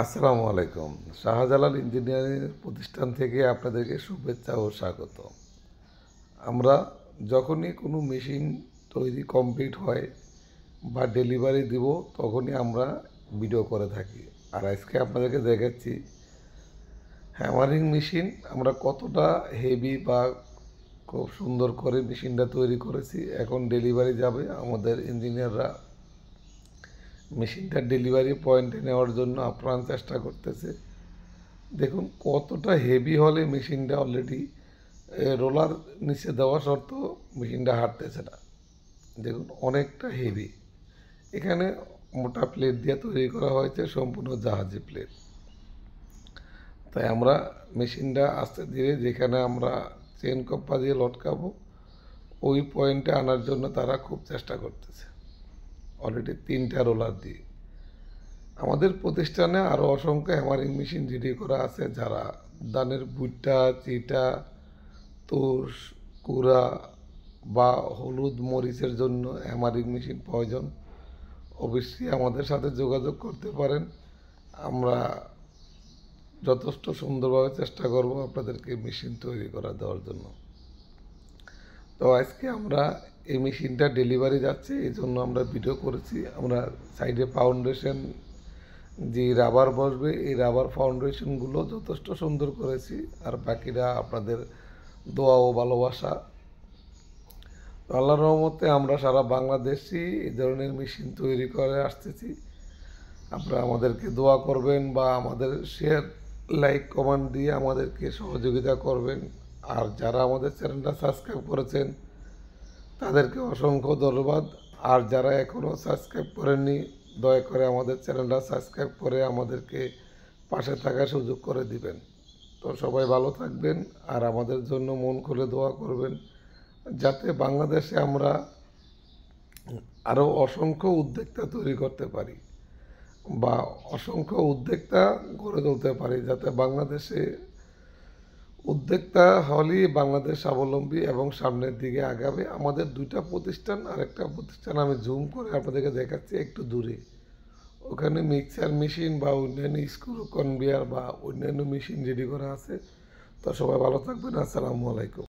আসসালামু আলাইকুম। শাহজালাল ইঞ্জিনিয়ারিং প্রতিষ্ঠান থেকে আপনাদেরকে শুভেচ্ছা ও স্বাগত। আমরা যখনই কোনো মেশিন তৈরি কমপ্লিট হয় বা ডেলিভারি দিব তখনই আমরা ভিডিও করে থাকি। আর আজকে আপনাদেরকে দেখাচ্ছি হ্যামারিং মেশিন আমরা কতটা হেভি বা খুব সুন্দর করে মেশিনটা তৈরি করেছি। এখন ডেলিভারি যাবে, আমাদের ইঞ্জিনিয়াররা মেশিনটা ডেলিভারি পয়েন্টে নেওয়ার জন্য আপ্রাণ চেষ্টা করতেছে। দেখুন কতটা হেভি হলে মেশিনটা অলরেডি রোলার নিচে দেওয়া সত্ত্বেও মেশিনটা হাঁটতেছে না। দেখুন অনেকটা হেভি। এখানে মোটা প্লেট দিয়ে তৈরি করা হয়েছে, সম্পূর্ণ জাহাজি প্লেট। তাই আমরা মেশিনটা আস্তে ধীরে যেখানে আমরা চেন কপ্পা দিয়ে লটকাবো ওই পয়েন্টে আনার জন্য তারা খুব চেষ্টা করতেছে, অলরেডি 3টা রোলার দিয়ে। আমাদের প্রতিষ্ঠানে আরও অসংখ্য হ্যামারিং মেশিন রেডি করা আছে, যারা ধানের ভুট্টা, চিটা, তুষ, কুড়া বা হলুদ মরিচের জন্য হ্যামারিং মেশিন প্রয়োজন। অবশ্যই আমাদের সাথে যোগাযোগ করতে পারেন। আমরা যথেষ্ট সুন্দরভাবে চেষ্টা করব আপনাদেরকে মেশিন তৈরি করে দেওয়ার জন্য। তো আজকে আমরা এই মেশিনটা ডেলিভারি যাচ্ছে, এই জন্য আমরা ভিডিও করেছি। আমরা সাইডে ফাউন্ডেশন যে রাবার বসবে এই রাবার ফাউন্ডেশনগুলো যথেষ্ট সুন্দর করেছি, আর বাকিরা আপনাদের দোয়া ও ভালোবাসা। আল্লাহর রহমতে আমরা সারা বাংলাদেশই এই ধরনের মেশিন তৈরি করে আসতেছি। আপনারা আমাদেরকে দোয়া করবেন বা আমাদের শেয়ার, লাইক, কমেন্ট দিয়ে আমাদেরকে সহযোগিতা করবেন। আর যারা আমাদের চ্যানেলটা সাবস্ক্রাইব করেছেন তাদেরকে অসংখ্য ধন্যবাদ। আর যারা এখনও সাবস্ক্রাইব করেননি দয়া করে আমাদের চ্যানেলটা সাবস্ক্রাইব করে আমাদেরকে পাশে থাকার সুযোগ করে দিবেন। তো সবাই ভালো থাকবেন আর আমাদের জন্য মন খুলে দোয়া করবেন, যাতে বাংলাদেশে আমরা আরও অসংখ্য উদ্যোক্তা তৈরি করতে পারি বা অসংখ্য উদ্যোক্তা গড়ে তুলতে পারি, যাতে বাংলাদেশে উদ্যোক্তা হলেই বাংলাদেশ স্বাবলম্বী এবং সামনের দিকে আগাবে। আমাদের 2টা প্রতিষ্ঠান, আরেকটা প্রতিষ্ঠান আমি জুম করে আপনাদেরকে দেখাচ্ছি একটু দূরে। ওখানে মিক্সার মেশিন বা অন্যান্য স্ক্রু কনভেয়ার বা অন্যান্য মেশিন রেডি করা আছে। তো সবাই ভালো থাকবেন। আসসালামু আলাইকুম।